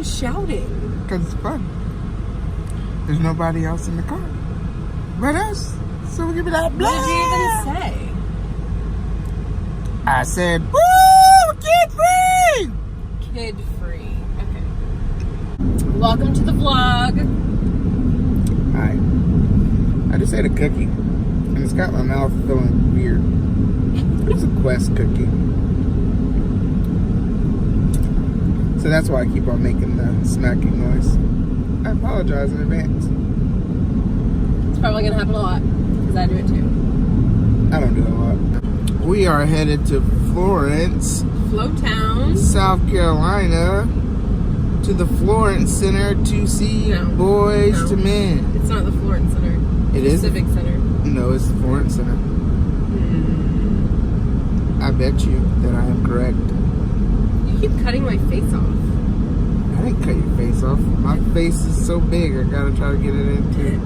shouting? Because it's fun. There's nobody else in the car but us. So we give it that blah. What did you even say? I said, woo! Kid free! Kid free. Okay. Welcome to the vlog. Hi. I just ate a cookie. And it's got my mouth feeling weird. It's a Quest cookie. So that's why I keep on making the smacking noise. I apologize in advance. It's probably going to happen a lot. Because I do it too. I don't do it a lot. We are headed to Florence, Flo Town, South Carolina, to the Florence Center to see Boyz II Men. It's not the Florence Center. It It's is? the Civic Center. No, it's the Florence Center. I bet you that I am correct. You keep cutting my face off. I didn't cut your face off. My face is so big, I gotta try to get it in too.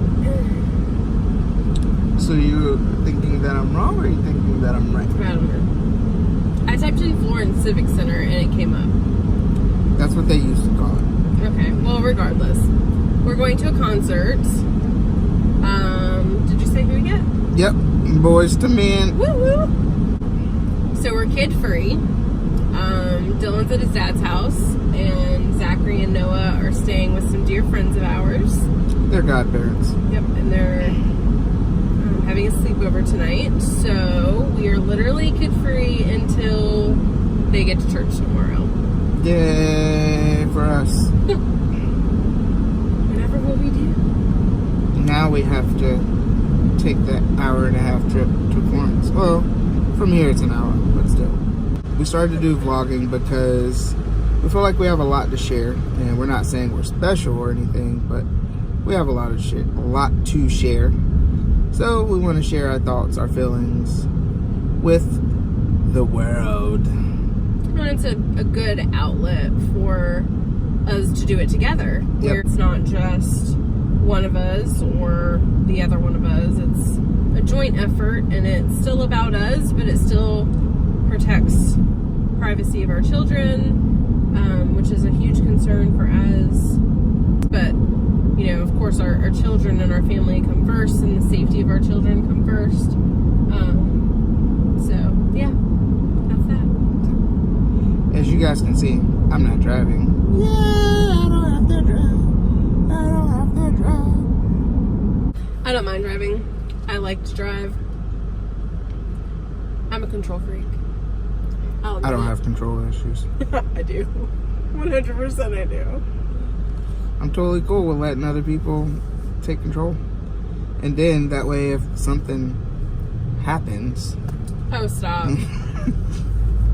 So you're thinking that I'm wrong, or are you thinking that I'm right? I don't know. I typed in Florence Civic Center and it came up. That's what they used to call it. Okay, well, regardless. We're going to a concert. Did you say who we get? Yep, Boyz II Men. Woo woo! So we're kid free. Dylan's at his dad's house, and Zachary and Noah are staying with some dear friends of ours. They're godparents. Yep, and they're having a sleepover tonight. So we are literally kid free until they get to church tomorrow. Yay for us. Whatever will we do? Now we have to take that hour-and-a-half trip to Florence. Well, from here it's an hour, but still. We started to do vlogging because we feel like we have a lot to share, and we're not saying we're special or anything, but we have a lot to share. So we want to share our thoughts, our feelings with the world. Well, it's a good outlet for us to do it together. Yep. Where it's not just one of us or the other one of us. It's a joint effort, and it's still about us, but it still protects privacy of our children, which is a huge concern for us. But, you know, of course, our children and our family come first, and the safety of our children come first. So, yeah, that's that. As you guys can see, I'm not driving. Yeah, I don't have to drive. I don't have to drive. I don't mind driving. I like to drive. I'm a control freak. I don't have control issues. I do. 100% I do. I'm totally cool with letting other people take control. And then that way if something happens... Oh, stop.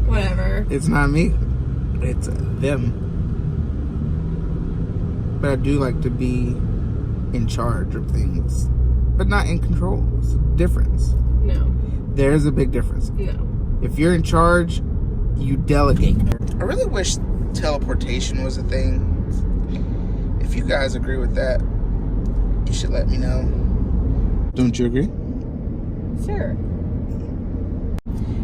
Whatever. It's not me. It's them. But I do like to be in charge of things. But not in control. It's a difference. No. There's a big difference. No. If you're in charge, you delegate. I really wish teleportation was a thing. If you guys agree with that, you should let me know. Don't you agree? Sure.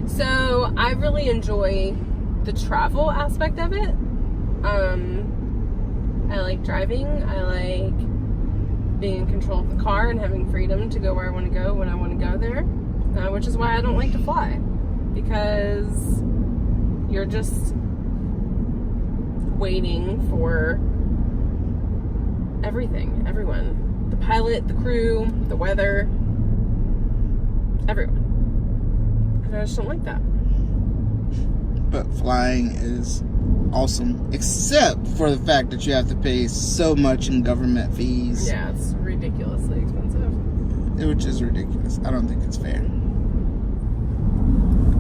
So, I really enjoy the travel aspect of it. I like driving. I like being in control of the car and having freedom to go where I want to go when I want to go there. Which is why I don't like to fly. Because you're just waiting for everyone. The pilot, the crew, the weather, everyone. And I just don't like that. But flying is awesome, except for the fact that you have to pay so much in government fees. Yeah, it's ridiculously expensive. Which is ridiculous. I don't think it's fair.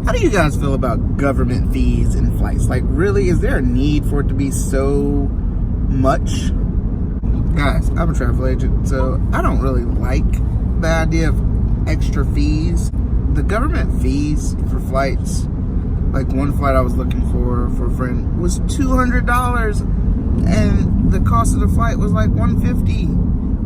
How do you guys feel about government fees in flights? Like, really, is there a need for it to be so much? Guys, I'm a travel agent, so I don't really like the idea of extra fees. The government fees for flights, like one flight I was looking for a friend, was $200, and the cost of the flight was like $150.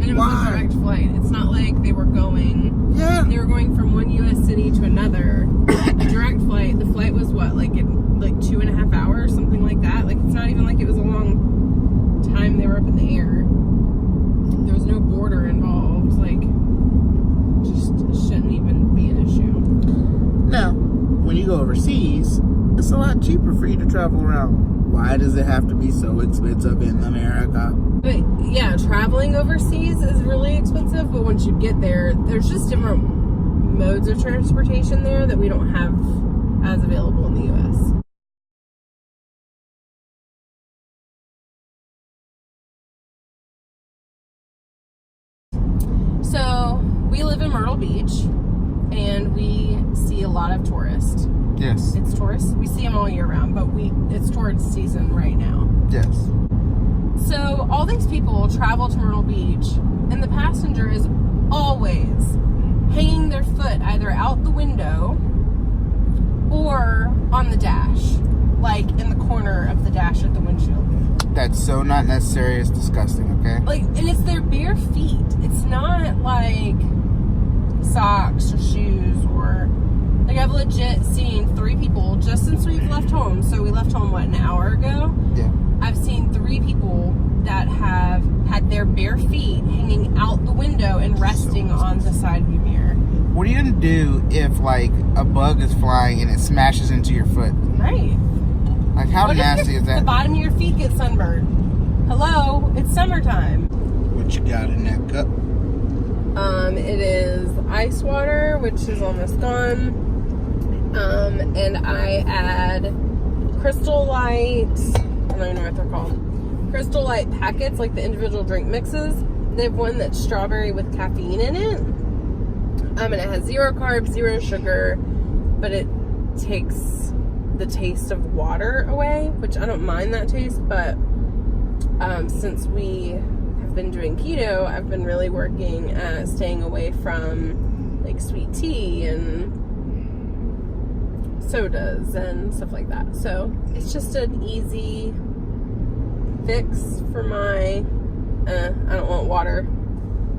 And it was a direct flight. It's not like they were going. Yeah. They were going from one U.S. city to another. A direct flight. The flight was what, like 2.5 hours, something like that. Like, it's not even like it was a long go overseas, it's a lot cheaper for you to travel around. Why does it have to be so expensive in America? But yeah, traveling overseas is really expensive, but once you get there, there's just different modes of transportation there that we don't have as available in the U.S. So we live in Myrtle Beach, and we see a lot of tourists. Yes. It's tourists. We see them all year round, but it's tourist season right now. Yes. So all these people travel to Myrtle Beach, and the passenger is always hanging their foot either out the window or on the dash, like in the corner of the dash at the windshield. That's so not necessary. It's disgusting, okay? Like, and it's their bare feet. It's not like socks or shoes or... Like, I've legit seen 3 people just since we've left home. So we left home, what, an hour ago? Yeah. I've seen 3 people that have had their bare feet hanging out the window and resting on the side view mirror. What are you going to do if, like, a bug is flying and it smashes into your foot? Right. Like, how nasty is that? The bottom of your feet gets sunburned. Hello, it's summertime. What you got in that cup? It is ice water, which is almost gone. And I add Crystal Light, I don't even know what they're called. Crystal Light packets, like the individual drink mixes. They have one that's strawberry with caffeine in it. And it has 0 carbs, 0 sugar, but it takes the taste of water away, which I don't mind that taste, but since we have been doing keto, I've been really working at staying away from like sweet tea and sodas and stuff like that. So it's just an easy fix for my I don't want water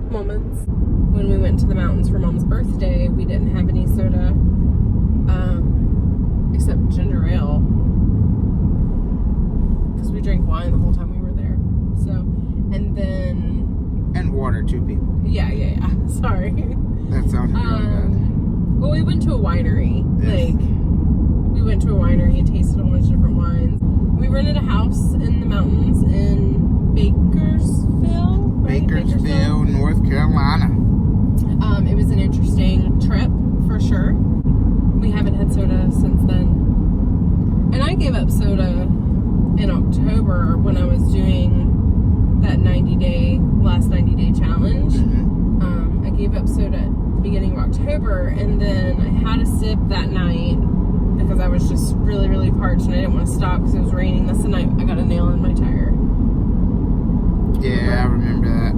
moments. When we went to the mountains for Mom's birthday, we didn't have any soda except ginger ale, because we drank wine the whole time we were there. So, and then... And water, too, people. Yeah. Sorry. That sounded really bad. Well, we went to a winery. Yes. We went to a winery and tasted a whole bunch of different wines. We rented a house in the mountains in Bakersville, right? Bakersville, North Carolina. It was an interesting trip, for sure. We haven't had soda since then. And I gave up soda in October when I was doing that last 90 day challenge. Mm-hmm. I gave up soda at the beginning of October, and then I had a sip that night because I was just really, really parched and I didn't want to stop because it was raining. That's the night I got a nail in my tire. Yeah, I remember that.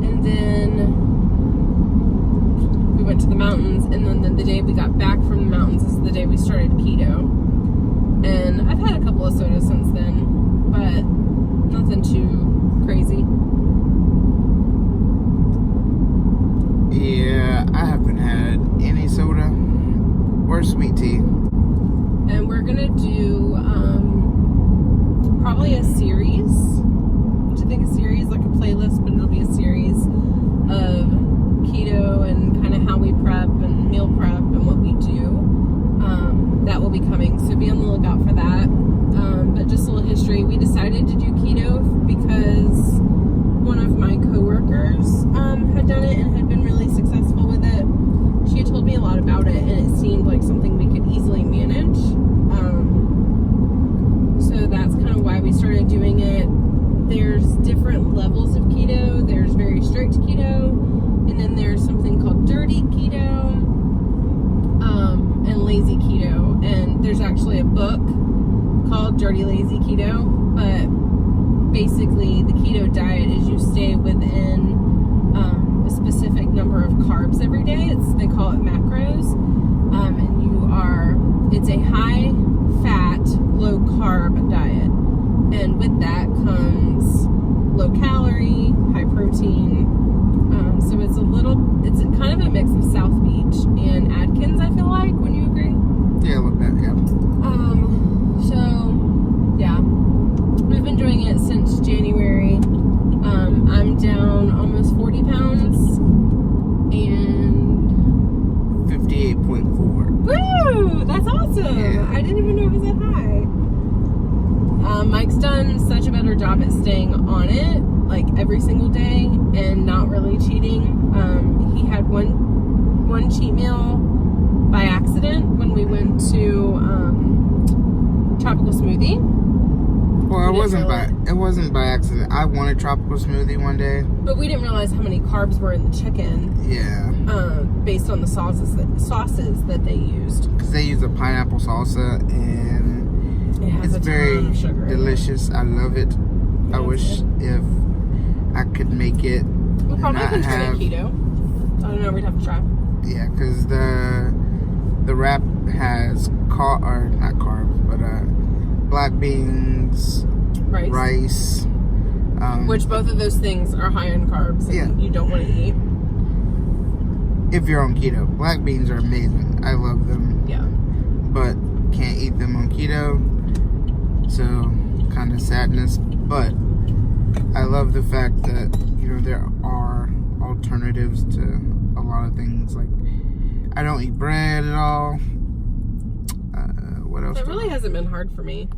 And then we went to the mountains, and then the day we got back from the mountains is the day we started keto. And I've had a couple of sodas since then, but nothing too crazy. Yeah, I haven't had any soda or sweet tea. And we're gonna do probably a series. Which I think a series, like a playlist, but it'll be a series of keto and kind of how we prep and meal prep and what we do. That will be coming, so be on the lookout for that. But just a little history. We decided to do keto because one of my coworkers had done it and had been really successful with it. She had told me a lot about it, and it seemed like something we could easily manage. So that's kind of why we started doing it. There's different levels of keto. There's very strict keto, and then there's something called dirty keto, and lazy keto. And there's actually a book called Dirty Lazy Keto, but basically the keto diet is you stay within a specific number of carbs every day. They call it macros, and it's a high fat, low carb diet, and with that comes low calorie, high protein. So it's kind of a mix of South Beach and Atkins, I feel like. Wouldn't you agree? Yeah, a little bit, yeah. So yeah, we've been doing it since January. I'm down almost 40 pounds and 58 Oh, that's awesome. Yeah. I didn't even know it was that high. Mike's done such a better job at staying on it, like every single day, and not really cheating. He had one cheat meal by accident when we went to Tropical Smoothie. Well, it wasn't by accident. I wanted tropical smoothie one day, but we didn't realize how many carbs were in the chicken. Yeah. Based on the sauces that they used. Because they use a pineapple salsa, and it's very delicious. I love it. Yeah, I wish if I could make it. We probably can try it keto. I don't know. We'd have to try. Yeah, because the wrap has not carbs, but black beans, rice, which both of those things are high in carbs. And you don't want to eat if you're on keto. Black beans are amazing. I love them. Yeah, but can't eat them on keto. So kind of sadness. But I love the fact that there are alternatives to a lot of things. Like I don't eat bread at all. What else? It really hasn't been hard for me.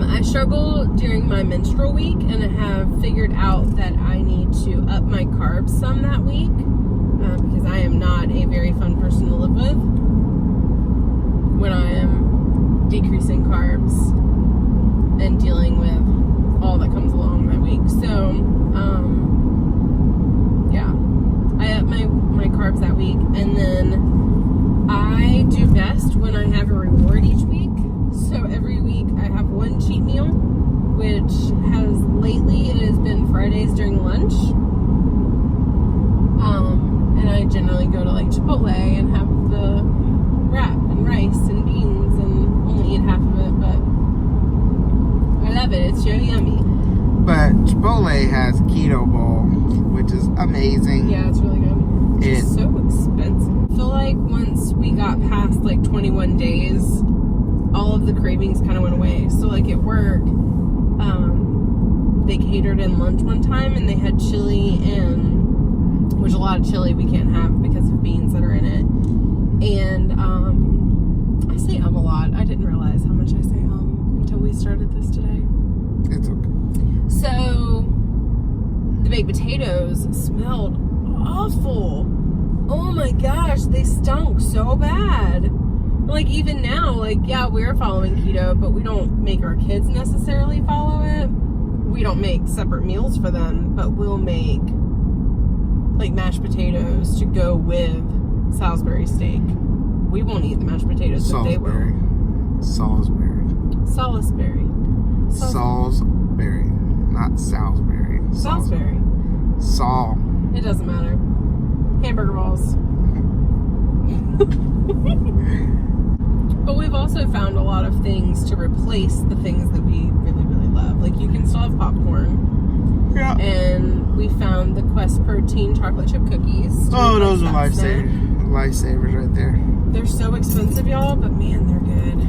I struggle during my menstrual week, and I have figured out that I need to up my carbs some that week because I am not a very fun person to live with when I am decreasing carbs and dealing with all that comes along that week. So, I up my carbs that week, and then I do best when I have a reward each week. So every week I have one cheat meal, which lately it has been Fridays during lunch. And I generally go to like Chipotle and have the wrap and rice and beans and only eat half of it, but I love it. It's really yummy. But Chipotle has keto bowl, which is amazing. Yeah, it's really good. It's so expensive. I feel like once we got past like 21 days, all of the cravings kind of went away. So like at work, they catered in lunch one time and they had chili, which a lot of chili we can't have because of beans that are in it. And I say a lot. I didn't realize how much I say until we started this today. It's okay. So the baked potatoes smelled awful. Oh my gosh, they stunk so bad. Like even now, like we're following keto, but we don't make our kids necessarily follow it. We don't make separate meals for them, but we'll make like mashed potatoes to go with Salisbury steak. We won't eat the mashed potatoes, but they will. Salisbury. Not Salisbury. Salisbury. It doesn't matter. Hamburger balls. But we've also found a lot of things to replace the things that we really, really love. Like you can still have popcorn. Yeah. And we found the Quest Protein chocolate chip cookies. Oh, those are lifesavers right there. They're so expensive, y'all, but man, they're good.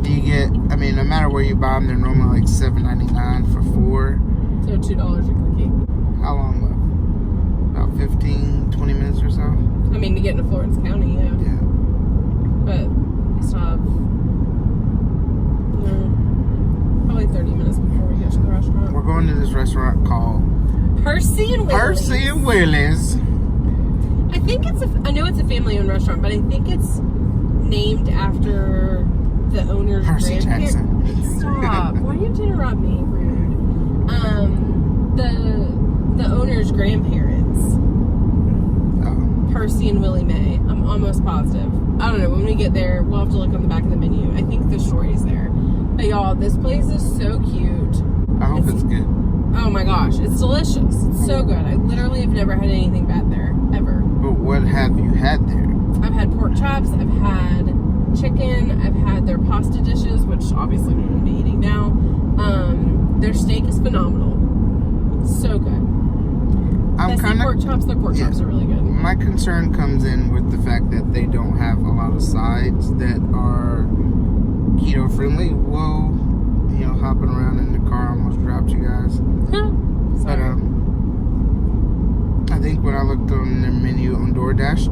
You get, no matter where you buy them, they're normally like $7.99 for 4. They're $2 a cookie. How long left? About 15, 20 minutes or so? To get into Florence County, yeah. Yeah. But we still have probably 30 minutes before we get to the restaurant. We're going to this restaurant called Percy and Willie's. I think I know it's a family-owned restaurant, but I think it's named after the owner's grandparents. Stop. Why do you have to interrupt me? Rude. The owner's grandparents. Oh. Percy and Willie Mae. I'm almost positive. I don't know. When we get there, we'll have to look on the back of the menu. I think the story's there. But y'all, this place is so cute. I hope it's good. Oh my gosh, it's delicious. It's so good. I literally have never had anything bad there, ever. But what have you had there? I've had pork chops, I've had chicken, I've had their pasta dishes, which obviously we wouldn't be eating now. Their steak is phenomenal. So good. Pork chops, their pork chops are really good. My concern comes in with the fact that they don't have a lot of sides that are keto friendly. Whoa, hopping around in the car almost dropped you guys. But I think when I looked on their menu on DoorDash,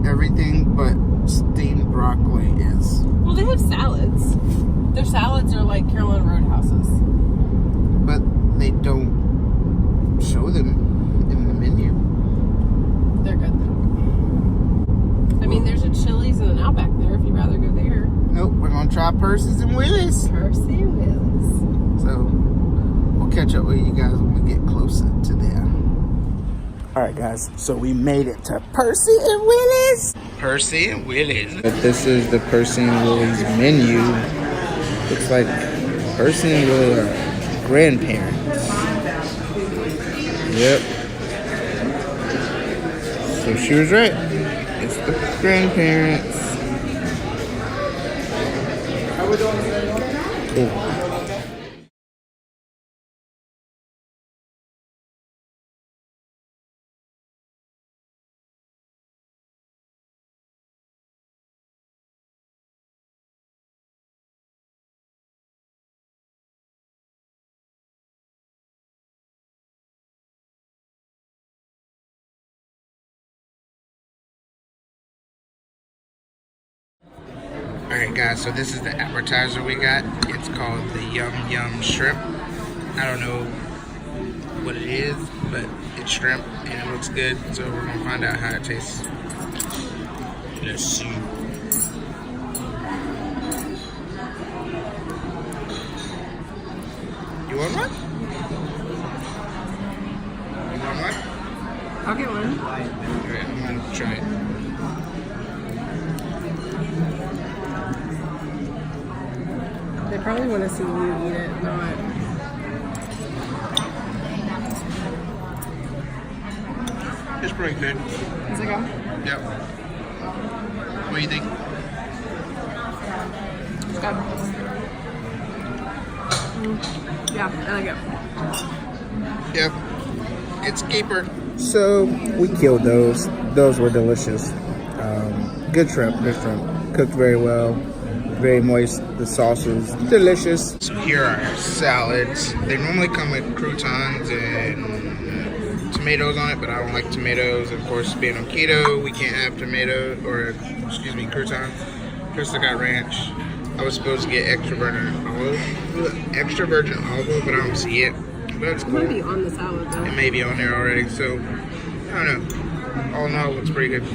everything but steamed broccoli is. Well, they have salads. Their salads are like Carolina Roadhouses. But they don't show them in the menu. They're good though. I mean, there's a Chili's and an Outback there if you'd rather go there. Nope, we're gonna try Percy's and Willie's. Percy Willis. So we'll catch up with you guys when we get closer to there. Alright guys, so we made it to Percy and Willie's. Percy and Willie's. But this is the Percy and Willie's menu. Looks like Percy and Willie are grandparents. Yep. So she was right. It's the grandparents. Cool. Alright guys, so this is the appetizer we got. It's called the Yum Yum Shrimp. I don't know what it is, but it's shrimp and it looks good. So we're gonna find out how it tastes. Let's see. You want one? You want one? I'll get one. Alright, I'm gonna try it. They probably want to see you eat it, not. It's pretty good. Is it good? Yep. What do you think? It's good. Yeah, I like it. Yep. It's keeper. So we killed those. Those were delicious. Good shrimp. Good shrimp. Cooked very well. Very moist. The sauce is delicious. So here are our salads. They normally come with croutons and tomatoes on it, but I don't like tomatoes. Of course, being on keto, we can't have tomatoes, or excuse me, croutons. Krista got ranch. I was supposed to get extra virgin olive oil, but I don't see it. But it's cool. It may be on the salad though. It may be on there already, so I don't know. All in all, it looks pretty good.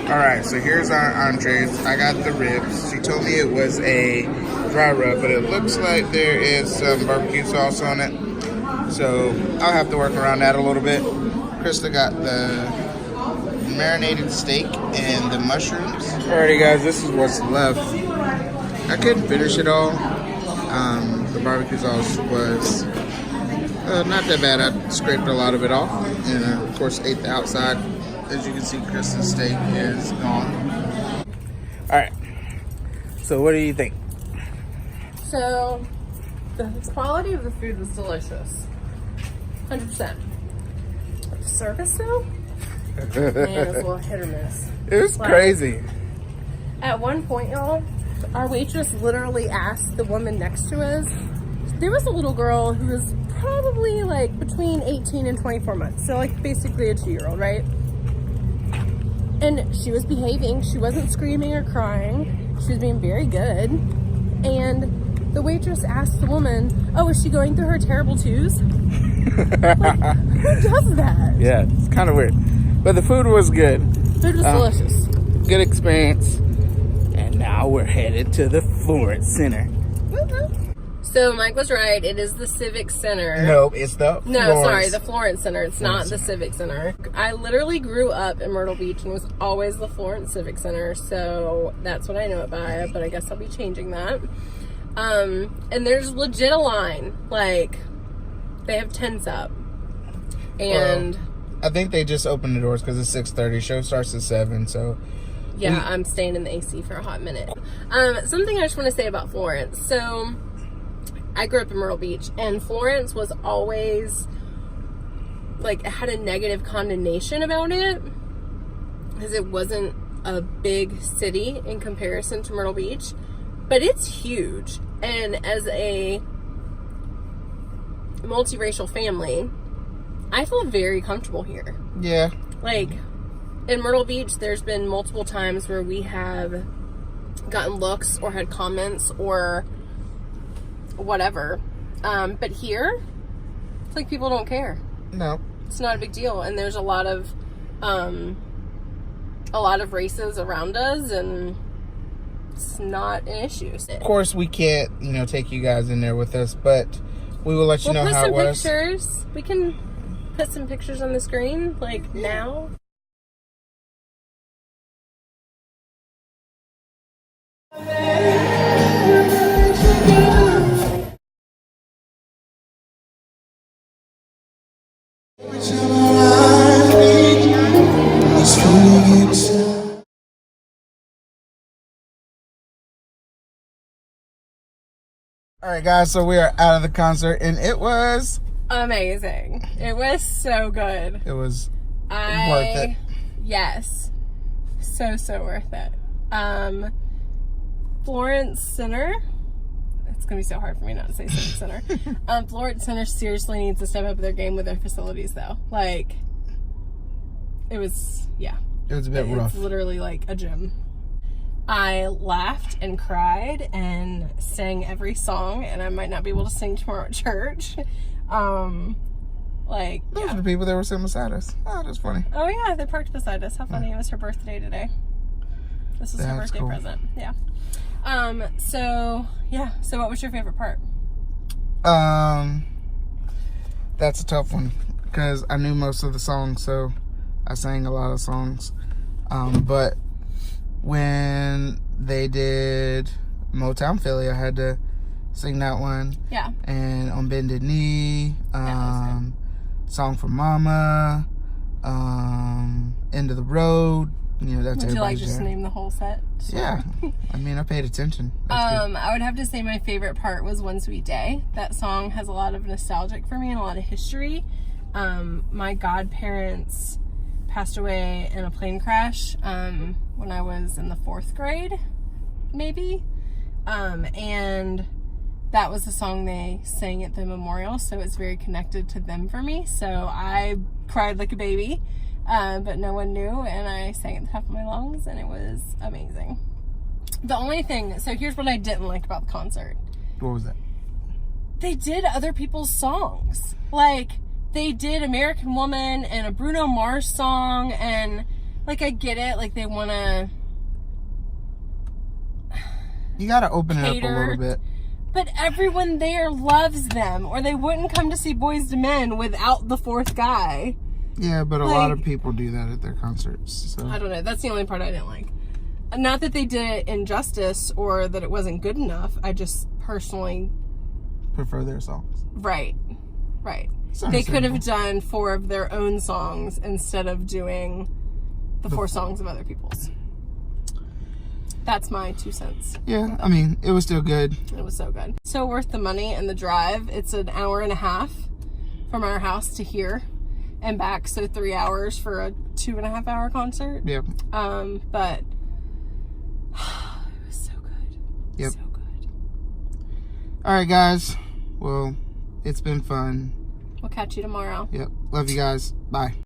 Alright, so here's our entrees. I got the ribs. She told me it was a dry rub, but it looks like there is some barbecue sauce on it. So I'll have to work around that a little bit. Krista got the marinated steak and the mushrooms. Alrighty guys, this is what's left. I couldn't finish it all. The barbecue sauce was not that bad. I scraped a lot of it off and of course ate the outside. As you can see, Krista's steak is gone. Alright, so what do you think? So, the quality of the food was delicious. 100%. The service though? Man, it was a little hit or miss. It was crazy. At one point, y'all, our waitress literally asked the woman next to us. There was a little girl who was probably like between 18 and 24 months. So like basically a 2-year-old, right? And she was behaving. She wasn't screaming or crying. She was being very good. And the waitress asked the woman, oh, is she going through her terrible twos? Like, who does that? Yeah, it's kind of weird. But the food was good. Food was delicious. Good experience. And now we're headed to the Florence Center. So Mike was right. It is the Civic Center. Nope, it's the the Florence Center. It's not the Civic Center. I literally grew up in Myrtle Beach and was always the Florence Civic Center. So that's what I know it by. But I guess I'll be changing that. And there's legit a line. Like, they have tents up. And well, I think they just opened the doors because it's 6:30. Show starts at 7. So yeah, I'm staying in the AC for a hot minute. Something I just want to say about Florence. So I grew up in Myrtle Beach, and Florence was always, like, it had a negative connotation about it, because it wasn't a big city in comparison to Myrtle Beach, but it's huge, and as a multiracial family, I feel very comfortable here. Yeah. Like, in Myrtle Beach, there's been multiple times where we have gotten looks or had comments or whatever. But here, it's like people don't care. No. It's not a big deal. And there's a lot of races around us, and it's not an issue. Of course, we can't, take you guys in there with us, but we will let you know how it was. We'll put some pictures. We can put some pictures on the screen, now. All right, guys, so we are out of the concert, and it was amazing. It was so good. It was worth it. Yes. So worth it. Florence Center. It's going to be so hard for me not to say Civic Center. Florence Center seriously needs to step up their game with their facilities, though. It was, yeah. It was a bit rough. It's literally like a gym. I laughed and cried and sang every song, and I might not be able to sing tomorrow at church. Those are the people that were sitting beside us. Oh, that's funny. Oh, yeah, they parked beside us. How funny. It was her birthday today. This is her birthday present. Yeah. So what was your favorite part? That's a tough one, because I knew most of the songs, so I sang a lot of songs. But when they did Motown Philly, I had to sing that one. Yeah. And On Bended Knee, Song for Mama, End of the Road. That's Would you like just name the whole set? Sure. Yeah. I paid attention. I would have to say my favorite part was One Sweet Day. That song has a lot of nostalgic for me and a lot of history. My godparents passed away in a plane crash when I was in the 4th grade, maybe. And that was the song they sang at the memorial, so it's very connected to them for me. So I cried like a baby. But no one knew, and I sang at the top of my lungs, and it was amazing. The only thing, so here's what I didn't like about the concert. What was that? They did other people's songs. They did American Woman and a Bruno Mars song, and, I get it, they want to... You gotta open it up a little bit. But everyone there loves them, or they wouldn't come to see Boyz II Men without the 4th guy. Yeah, but a lot of people do that at their concerts. So. I don't know. That's the only part I didn't like. Not that they did it injustice or that it wasn't good enough. I just personally prefer their songs. Right. They could have done 4 of their own songs instead of doing the 4 songs of other people's. That's my 2 cents. Yeah, it was still good. It was so good. So worth the money and the drive. It's an hour and a half from our house to here and back, so 3 hours for a 2.5 hour concert. Yep. But it was so good. Yep. So good. All right, guys. Well, it's been fun. We'll catch you tomorrow. Yep. Love you guys. Bye.